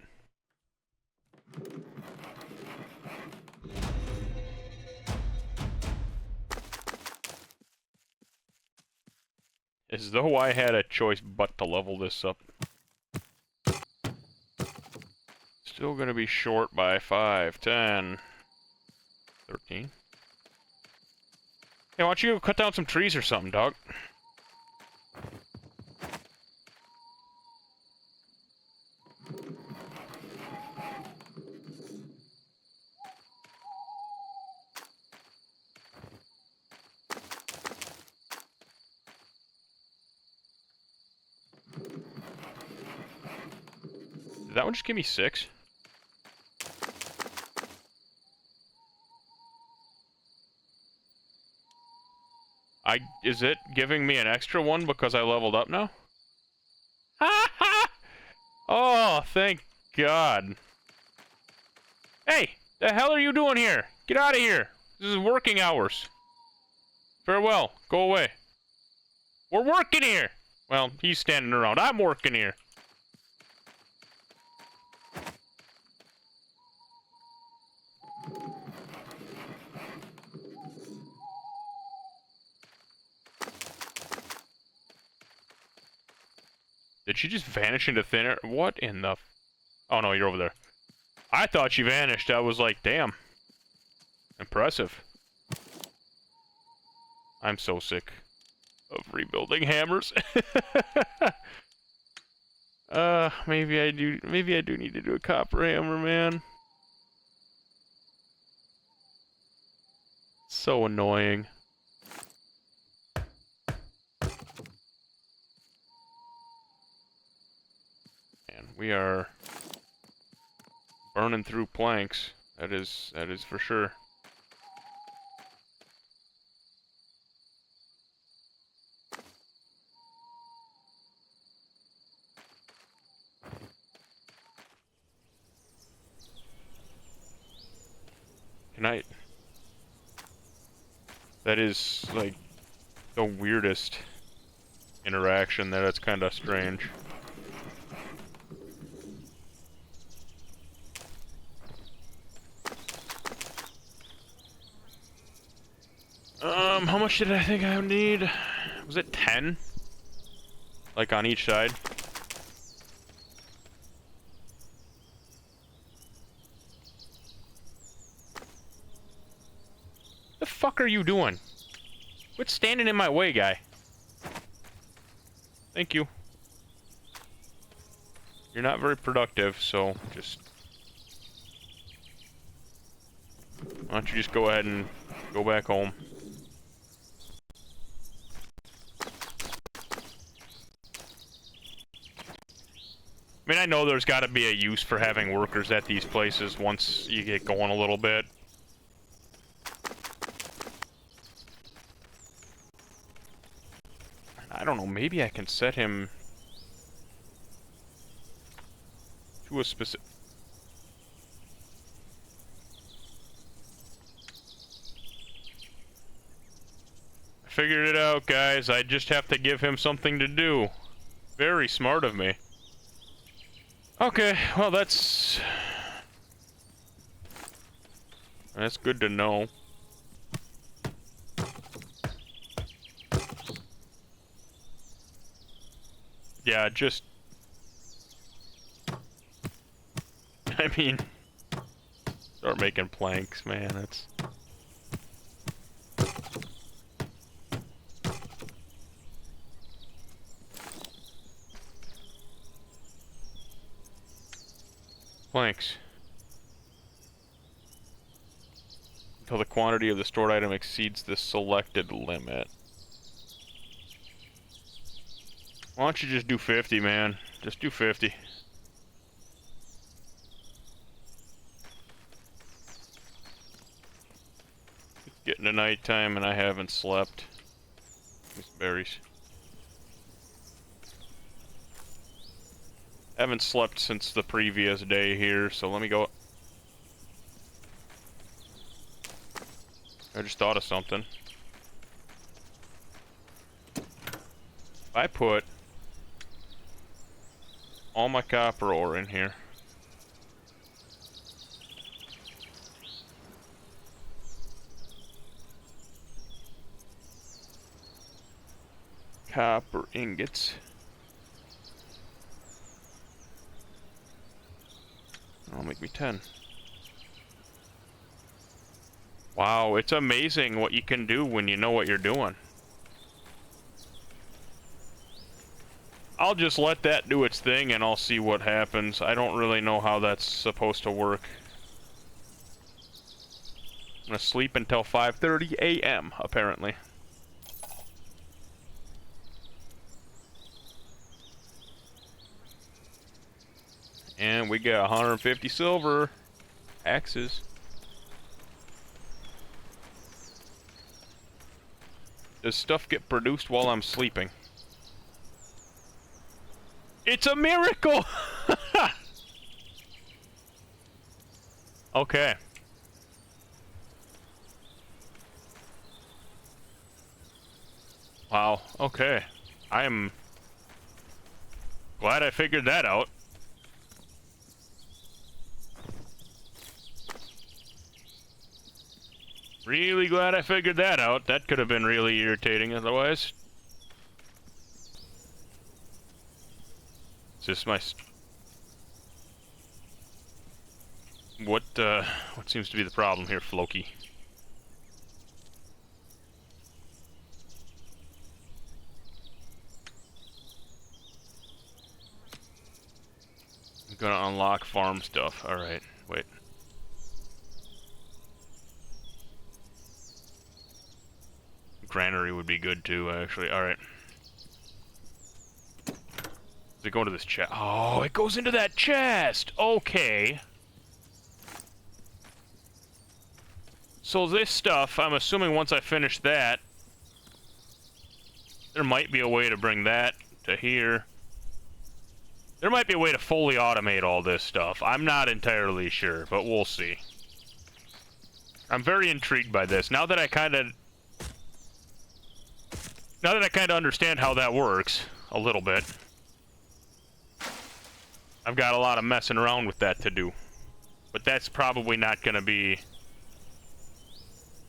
As though I had a choice but to level this up. Still gonna be short by 5, 10, 13. Hey, why don't you go cut down some trees or something, dog? Did that one just give me 6? Is it giving me an extra one because I leveled up now? Oh, thank God. Hey, the hell are you doing here? Get out of here. This is working hours. Farewell. Go away. We're working here. Well, he's standing around. I'm working here. Did she just vanish into thin air? What in the... Oh no, you're over there. I thought she vanished. I was like, damn. Impressive. I'm so sick of rebuilding hammers. Maybe I do need to do a copper hammer, man. So annoying. And we are burning through planks. That is for sure. Good night. That is, like, the weirdest interaction there. That's kind of strange. How much did I think I would need? Was it 10? Like, on each side? The fuck are you doing? Quit standing in my way, guy. Thank you. You're not very productive, so just... Why don't you just go ahead and go back home? I mean, I know there's got to be a use for having workers at these places once you get going a little bit. I don't know, maybe I can set him to a specific... I figured it out, guys. I just have to give him something to do. Very smart of me. Okay, well that's good to know. Yeah, just... I mean... Start making planks, man, that's... Planks. Until the quantity of the stored item exceeds the selected limit. Why don't you just do 50, man? Just do 50. It's getting to nighttime and I haven't slept. These berries. Haven't slept since the previous day here, so let me go. I just thought of something. If I put all my copper ore in here, copper ingots. That'll make me 10. Wow, it's amazing what you can do when you know what you're doing. I'll just let that do its thing and I'll see what happens. I don't really know how that's supposed to work. I'm gonna sleep until 5:30 a.m. apparently. And we got 150 silver axes. Does stuff get produced while I'm sleeping? It's a miracle! Okay. Wow, okay. I'm glad I figured that out. Really glad I figured that out. That could have been really irritating otherwise. Is this my... What seems to be the problem here, Floki? I'm gonna unlock farm stuff. Alright, wait. Granary would be good too, actually. Alright. Does it go into this chest? Oh, it goes into that chest! Okay. So this stuff, I'm assuming once I finish that, there might be a way to bring that to here. There might be a way to fully automate all this stuff. I'm not entirely sure, but we'll see. I'm very intrigued by this. Now that I kind of understand how that works, a little bit, I've got a lot of messing around with that to do. But that's probably not going to be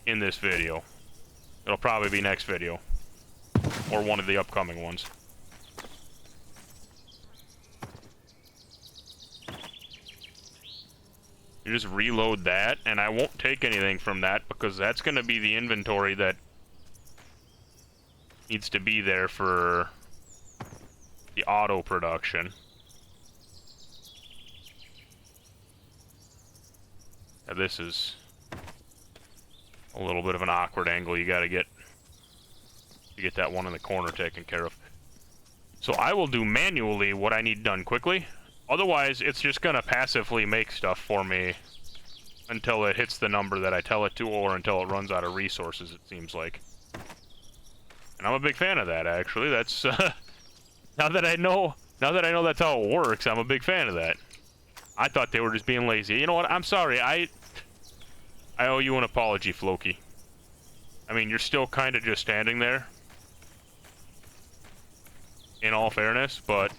in this video. It'll probably be next video. Or one of the upcoming ones. You just reload that, and I won't take anything from that because that's going to be the inventory that needs to be there for the auto production. Now this is a little bit of an awkward angle you gotta get to get that one in the corner taken care of. So I will do manually what I need done quickly. Otherwise, it's just gonna passively make stuff for me until it hits the number that I tell it to, or until it runs out of resources, it seems like. And I'm a big fan of that, actually. That's now that I know that's how it works, I'm a big fan of that. I thought they were just being lazy. You know what? I'm sorry. I owe you an apology, Floki. I mean, you're still kind of just standing there, in all fairness, but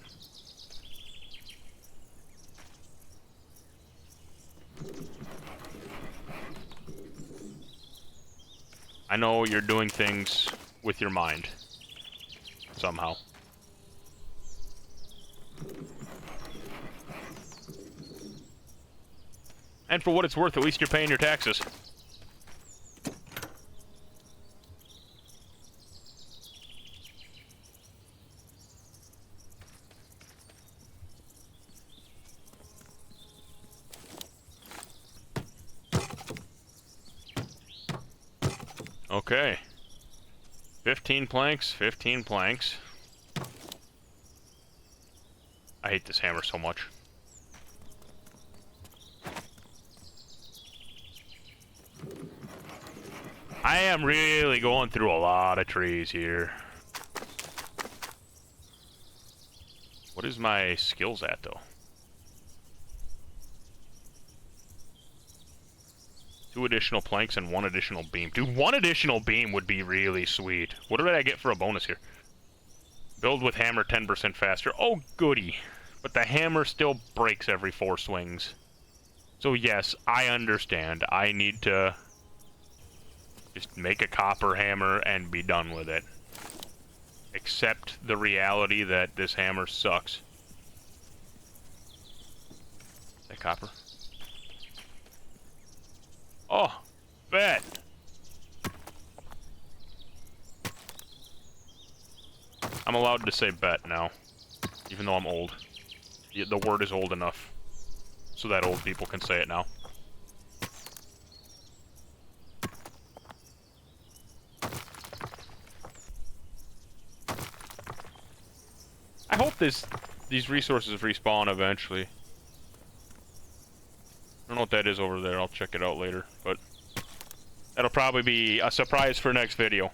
I know you're doing things with your mind, somehow. And for what it's worth, at least you're paying your taxes. Okay. 15 planks, 15 planks. I hate this hammer so much. I am really going through a lot of trees here. What is my skills at, though? 2 additional planks and 1 additional beam. Dude, 1 additional beam would be really sweet. What did I get for a bonus here? Build with hammer 10% faster. Oh, goody. But the hammer still breaks every 4 swings. So yes, I understand. I need to just make a copper hammer and be done with it. Accept the reality that this hammer sucks. Is that copper? Oh, bet. I'm allowed to say bet now, even though I'm old. The word is old enough so that old people can say it now. I hope these resources respawn eventually. I don't know what that is over there. I'll check it out later, but that'll probably be a surprise for next video.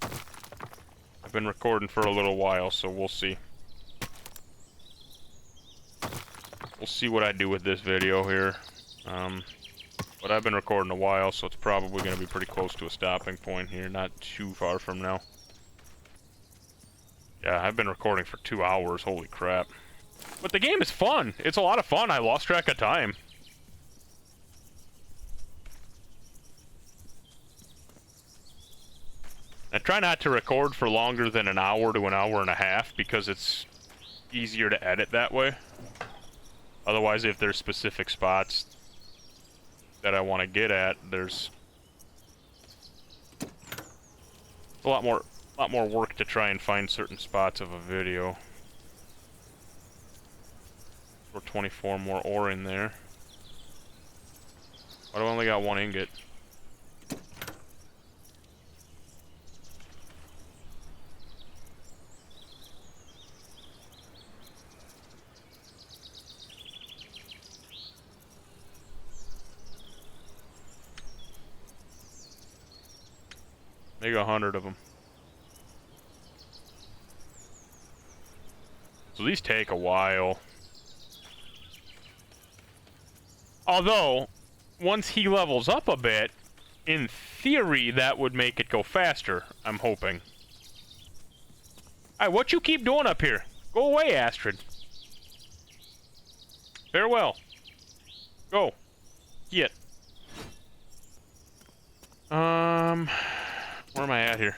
I've been recording for a little while, so we'll see. We'll see what I do with this video here. But I've been recording a while, so it's probably going to be pretty close to a stopping point here, not too far from now. Yeah, I've been recording for 2 hours, holy crap. But the game is fun. It's a lot of fun. I lost track of time. I try not to record for longer than an hour to an hour and a half because it's easier to edit that way. Otherwise, if there's specific spots that I want to get at, there's a lot more work to try and find certain spots of a video. Or 24 more ore in there. Why do I only got one ingot? Make 100 of them. So these take a while. Although, once he levels up a bit, in theory, that would make it go faster, I'm hoping. Alright, what you keep doing up here? Go away, Astrid. Farewell. Go. Get. Where am I at here?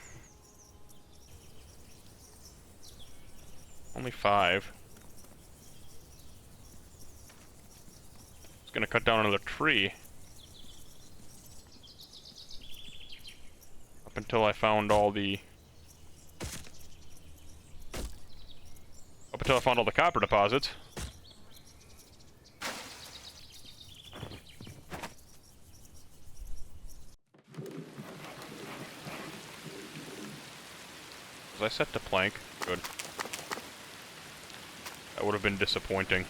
Only 5. It's gonna cut down another tree. Up until I found all the... Up until I found all the copper deposits. Was I set to plank? Good. That would have been disappointing.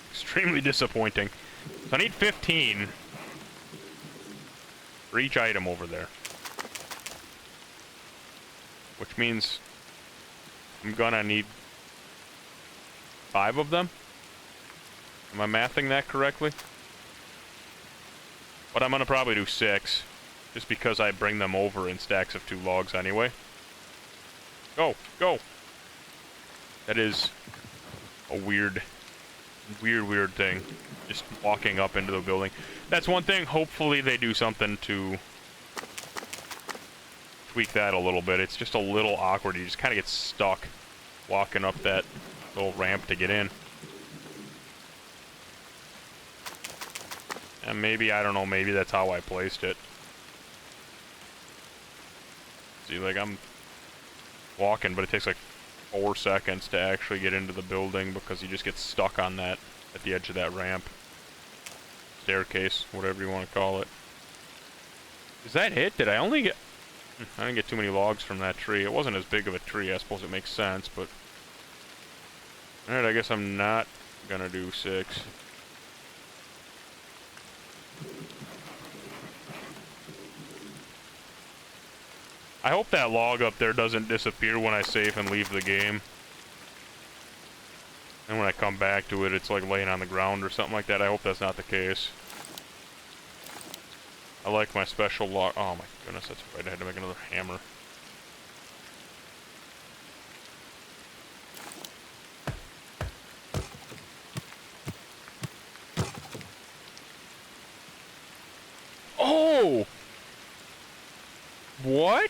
Extremely disappointing. So I need 15 for each item over there. Which means I'm gonna need 5 of them? Am I mathing that correctly? But I'm gonna probably do 6, just because I bring them over in stacks of 2 logs anyway. Go! Go! That is a weird thing. Just walking up into the building. That's one thing. Hopefully they do something to tweak that a little bit. It's just a little awkward. You just kind of get stuck walking up that little ramp to get in. And maybe, I don't know, maybe that's how I placed it. See, like, I'm walking, but it takes like 4 seconds to actually get into the building because you just get stuck on that, at the edge of that ramp. Staircase, whatever you want to call it. Is that it? Did I only get... I didn't get too many logs from that tree. It wasn't as big of a tree, I suppose it makes sense, but... Alright, I guess I'm not gonna do 6. I hope that log up there doesn't disappear when I save and leave the game. And when I come back to it, it's like laying on the ground or something like that. I hope that's not the case. I like my special log. Oh my goodness, that's right. I had to make another hammer. Oh! What?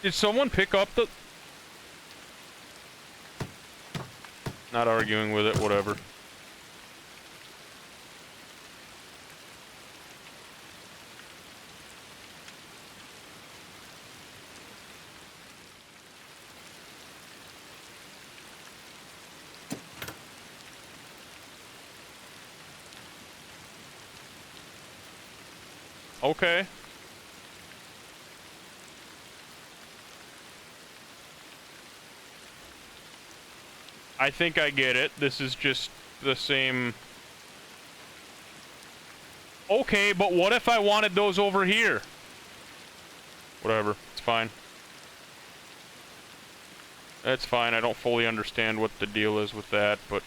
Did someone pick up the... Not arguing with it, whatever. Okay. I think I get it. This is just the same... Okay, but what if I wanted those over here? Whatever, it's fine. That's fine, I don't fully understand what the deal is with that, but...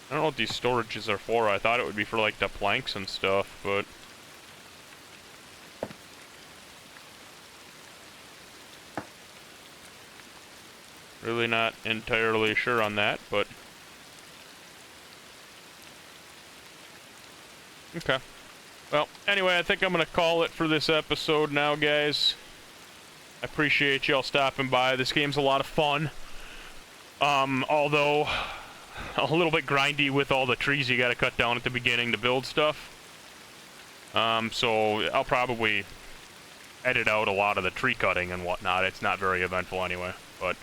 I don't know what these storages are for. I thought it would be for, like, the planks and stuff, but... Really not entirely sure on that, but... Okay. Well, anyway, I think I'm gonna call it for this episode now, guys. I appreciate y'all stopping by. This game's a lot of fun. Although a little bit grindy with all the trees you gotta cut down at the beginning to build stuff. So I'll probably edit out a lot of the tree cutting and whatnot. It's not very eventful anyway, but,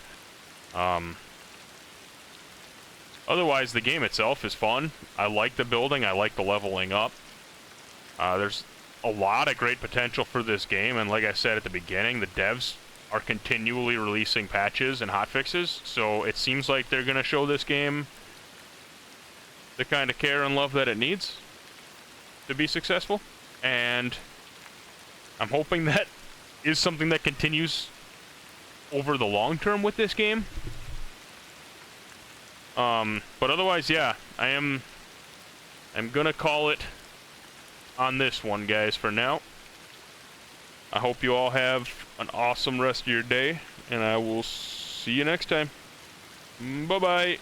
otherwise the game itself is fun. I like the building, I like the leveling up. There's a lot of great potential for this game, and like I said at the beginning, the devs are continually releasing patches and hotfixes, so it seems like they're gonna show this game the kind of care and love that it needs to be successful, and I'm hoping that is something that continues over the long term with this game. But otherwise, yeah, I'm gonna call it on this one, guys, for now. I hope you all have an awesome rest of your day, and I will see you next time. Bye-bye.